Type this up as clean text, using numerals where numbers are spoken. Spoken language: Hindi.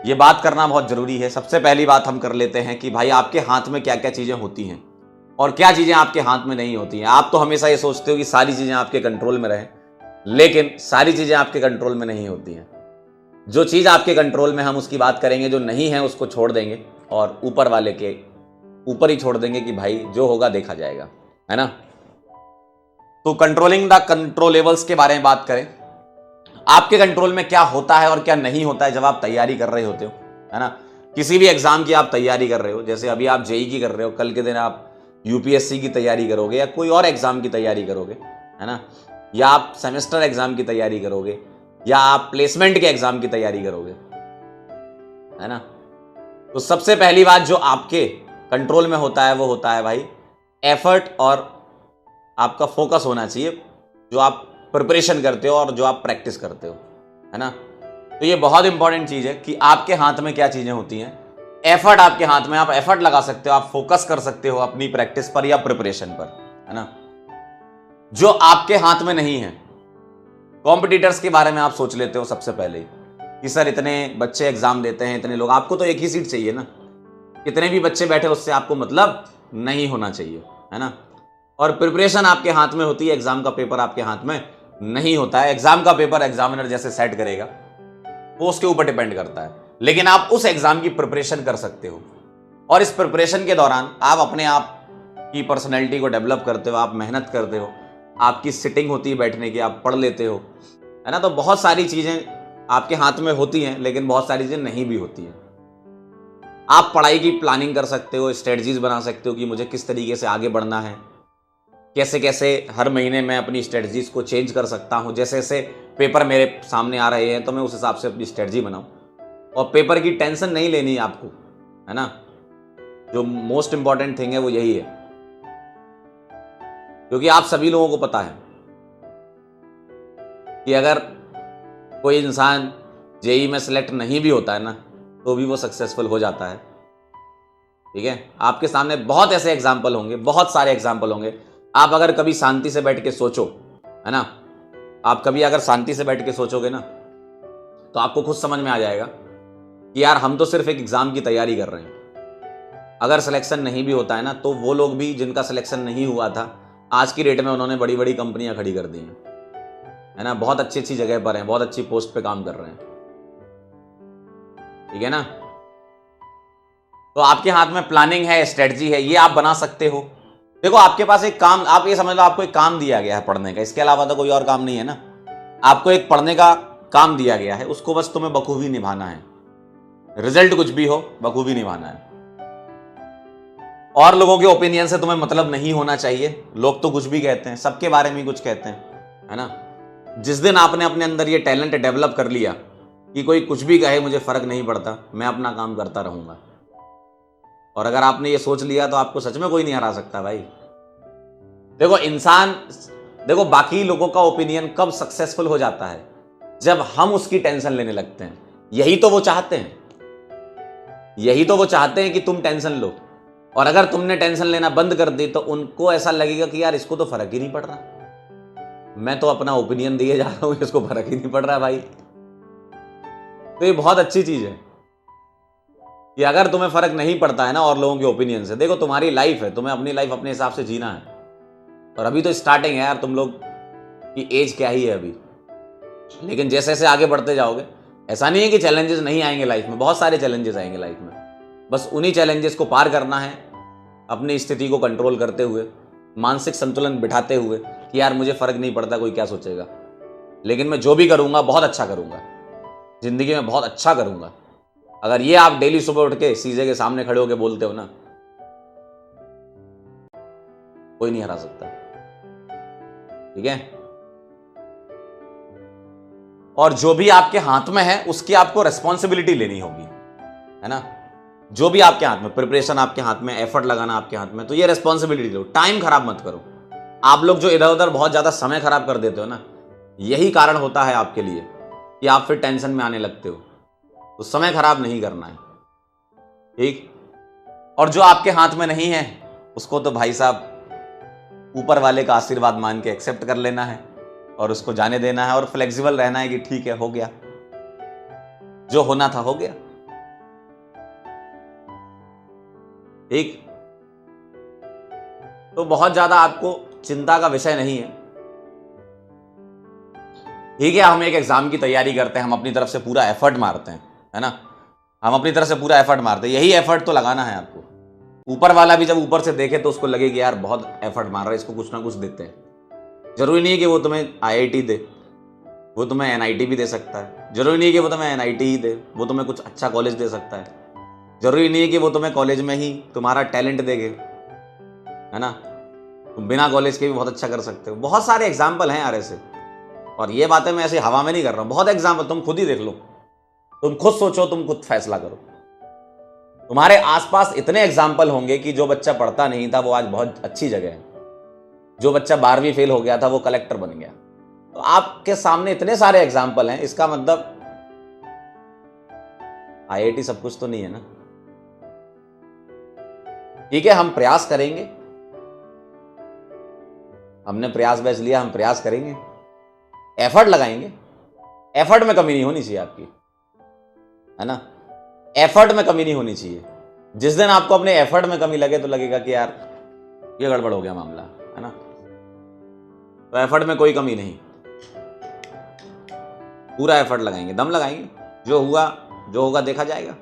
ये बात करना बहुत जरूरी है। सबसे पहली बात हम कर लेते हैं कि भाई आपके हाथ में क्या क्या चीजें होती हैं और क्या चीजें आपके हाथ में नहीं होती हैं। आप तो हमेशा ये सोचते हो कि सारी चीजें आपके कंट्रोल में रहें, लेकिन सारी चीजें आपके कंट्रोल में नहीं होती हैं। जो चीज आपके कंट्रोल में, हम उसकी बात करेंगे, जो नहीं है उसको छोड़ देंगे और ऊपर वाले के ऊपर ही छोड़ देंगे कि भाई जो होगा देखा जाएगा, है ना। तो कंट्रोलिंग द कंट्रोलेबल्स के बारे में बात करें, आपके कंट्रोल में क्या होता है और क्या नहीं होता है जब आप तैयारी कर रहे होते हो, है ना। किसी भी एग्जाम की आप तैयारी कर रहे हो, जैसे अभी आप जेई की कर रहे हो, कल के दिन आप यूपीएससी की तैयारी करोगे या कोई और एग्जाम की तैयारी करोगे, है ना, या आप सेमेस्टर एग्जाम की तैयारी करोगे या आप प्लेसमेंट के एग्जाम की तैयारी करोगे, है ना। तो सबसे पहली बात जो आपके कंट्रोल में होता है वो होता है भाई एफर्ट, और आपका फोकस होना चाहिए जो आप प्रिपरेशन करते हो और जो आप प्रैक्टिस करते हो, है ना। तो ये बहुत इंपॉर्टेंट चीज है कि आपके हाथ में क्या चीजें होती हैं। एफर्ट आपके हाथ में, आप एफर्ट लगा सकते हो, आप फोकस कर सकते हो अपनी प्रैक्टिस पर या प्रिपरेशन पर, है ना। जो आपके हाथ में नहीं है, कॉम्पिटिटर्स के बारे में आप सोच लेते हो सबसे पहले कि सर इतने बच्चे एग्जाम देते हैं, इतने लोग, आपको तो एक ही सीट चाहिए ना, कितने भी बच्चे बैठे उससे आपको मतलब नहीं होना चाहिए, है ना। और प्रिपरेशन आपके हाथ में होती है, एग्जाम का पेपर आपके हाथ में नहीं होता है। एग्जाम का पेपर एग्जामिनर जैसे सेट करेगा वो उसके ऊपर डिपेंड करता है, लेकिन आप उस एग्जाम की प्रिपरेशन कर सकते हो और इस प्रिपरेशन के दौरान आप अपने आप की पर्सनैलिटी को डेवलप करते हो, आप मेहनत करते हो, आपकी सिटिंग होती है बैठने की, आप पढ़ लेते हो, है ना। तो बहुत सारी चीजें आपके हाथ में होती हैं, लेकिन बहुत सारी चीजें नहीं भी होती हैं। आप पढ़ाई की प्लानिंग कर सकते हो, स्ट्रेटजीज बना सकते हो कि मुझे किस तरीके से आगे बढ़ना है, कैसे कैसे हर महीने मैं अपनी स्ट्रेटजीज को चेंज कर सकता हूं। जैसे जैसे पेपर मेरे सामने आ रहे हैं तो मैं उस हिसाब से अपनी स्ट्रेटजी बनाऊं, और पेपर की टेंशन नहीं लेनी है आपको, है ना। जो मोस्ट इंपॉर्टेंट थिंग है वो यही है, क्योंकि आप सभी लोगों को पता है कि अगर कोई इंसान जेई में सिलेक्ट नहीं भी होता है ना, तो भी वो सक्सेसफुल हो जाता है, ठीक है। आपके सामने बहुत ऐसे एग्जाम्पल होंगे, बहुत सारे एग्जाम्पल होंगे। आप अगर कभी शांति से बैठ के सोचो, है ना, आप कभी अगर शांति से बैठ के सोचोगे ना, तो आपको खुद समझ में आ जाएगा कि यार हम तो सिर्फ एक एग्जाम की तैयारी कर रहे हैं। अगर सिलेक्शन नहीं भी होता है ना, तो वो लोग भी जिनका सिलेक्शन नहीं हुआ था, आज की डेट में उन्होंने बड़ी बड़ी कंपनियां खड़ी कर दी हैं, है ना, बहुत अच्छी अच्छी जगह पर हैं, बहुत अच्छी पोस्ट पे काम कर रहे हैं, ठीक है ना। तो आपके हाथ में प्लानिंग है, स्ट्रेटजी है, ये आप बना सकते हो। देखो आपके पास एक काम, आप ये समझ लो आपको एक काम दिया गया है पढ़ने का, इसके अलावा तो कोई और काम नहीं है ना। आपको एक पढ़ने का काम दिया गया है, उसको बस तुम्हें बखूबी निभाना है। रिजल्ट कुछ भी हो, बखूबी निभाना है। और लोगों के ओपिनियन से तुम्हें मतलब नहीं होना चाहिए। लोग तो कुछ भी कहते हैं, सबके बारे में कुछ कहते हैं, है ना। जिस दिन आपने अपने अंदर ये टैलेंट डेवलप कर लिया कि कोई कुछ भी कहे मुझे फर्क नहीं पड़ता, मैं अपना काम करता रहूंगा, और अगर आपने ये सोच लिया तो आपको सच में कोई नहीं हरा सकता भाई। देखो इंसान, देखो बाकी लोगों का ओपिनियन कब सक्सेसफुल हो जाता है, जब हम उसकी टेंशन लेने लगते हैं। यही तो वो चाहते हैं, यही तो वो चाहते हैं कि तुम टेंशन लो, और अगर तुमने टेंशन लेना बंद कर दी तो उनको ऐसा लगेगा कि यार इसको तो फर्क ही नहीं पड़ रहा, मैं तो अपना ओपिनियन दिए जा रहा हूं, इसको फर्क ही नहीं पड़ रहा भाई। तो ये बहुत अच्छी चीज है कि अगर तुम्हें फर्क नहीं पड़ता है ना और लोगों के ओपिनियन से। देखो तुम्हारी लाइफ है, तुम्हें अपनी लाइफ अपने हिसाब से जीना है, और अभी तो स्टार्टिंग है यार, तुम लोग की एज क्या ही है अभी, लेकिन जैसे जैसे आगे बढ़ते जाओगे, ऐसा नहीं है कि चैलेंजेस नहीं आएंगे लाइफ में, बहुत सारे चैलेंजेस आएंगे लाइफ में। बस उन्हीं चैलेंजेस को पार करना है, अपनी स्थिति को कंट्रोल करते हुए, मानसिक संतुलन बिठाते हुए कि यार मुझे फर्क नहीं पड़ता कोई क्या सोचेगा, लेकिन मैं जो भी करूंगा बहुत अच्छा करूंगा, जिंदगी में बहुत अच्छा करूंगा। अगर ये आप डेली सुबह उठ के शीशे के सामने खड़े होकर बोलते हो ना, कोई नहीं हरा सकता, ठीक है। और जो भी आपके हाथ में है उसकी आपको रेस्पॉन्सिबिलिटी लेनी होगी, है ना। जो भी आपके हाथ में, प्रिपरेशन आपके हाथ में, एफर्ट लगाना आपके हाथ में, तो ये रेस्पॉन्सिबिलिटी लो। टाइम खराब मत करो। आप लोग जो इधर उधर बहुत ज्यादा समय खराब कर देते हो ना, यही कारण होता है आपके लिए कि आप फिर टेंशन में आने लगते हो। तो समय खराब नहीं करना है, ठीक। और जो आपके हाथ में नहीं है उसको तो भाई साहब ऊपर वाले का आशीर्वाद मान के एक्सेप्ट कर लेना है और उसको जाने देना है, और फ्लेक्सिबल रहना है कि ठीक है, हो गया, जो होना था हो गया, ठीक, तो बहुत ज्यादा आपको चिंता का विषय नहीं है। ठीक है, हम एक एग्जाम की तैयारी करते हैं, हम अपनी तरफ से पूरा एफर्ट मारते हैं, है ना, हम अपनी तरफ से पूरा एफर्ट मारते हैं, यही एफर्ट तो लगाना है आपको। ऊपर वाला भी जब ऊपर से देखे तो उसको लगे कि यार बहुत एफर्ट मार रहा है, इसको कुछ ना कुछ देते हैं। जरूरी नहीं है कि वो तुम्हें आईआईटी दे, वो तुम्हें एनआईटी भी दे सकता है। जरूरी नहीं है कि वो तुम्हें एनआईटी ही दे, वो तुम्हें कुछ अच्छा कॉलेज दे सकता है। जरूरी नहीं है कि वो तुम्हें कॉलेज में ही तुम्हारा टैलेंट देगे, है ना, तुम बिना कॉलेज के भी बहुत अच्छा कर सकते हो। बहुत सारे एग्जाम्पल हैं यार ऐसे, और ये बातें मैं ऐसे हवा में नहीं कर रहा हूं, बहुत एग्जाम्पल, तुम खुद ही देख लो, तुम खुद सोचो, तुम खुद फैसला करो। तुम्हारे आसपास इतने एग्जाम्पल होंगे कि जो बच्चा पढ़ता नहीं था वो आज बहुत अच्छी जगह है, जो बच्चा 12वीं फेल हो गया था वो कलेक्टर बन गया। तो आपके सामने इतने सारे एग्जाम्पल हैं, इसका मतलब आईआईटी सब कुछ तो नहीं है ना। ठीक है, हम प्रयास करेंगे, हमने प्रयास बैच लिया, हम प्रयास करेंगे, एफर्ट लगाएंगे, एफर्ट में कमी नहीं होनी चाहिए आपकी, है ना, एफर्ट में कमी नहीं होनी चाहिए। जिस दिन आपको अपने एफर्ट में कमी लगे तो लगेगा कि यार ये गड़बड़ हो गया मामला, है ना। तो एफर्ट में कोई कमी नहीं, पूरा एफर्ट लगाएंगे, दम लगाएंगे, जो हुआ जो होगा देखा जाएगा।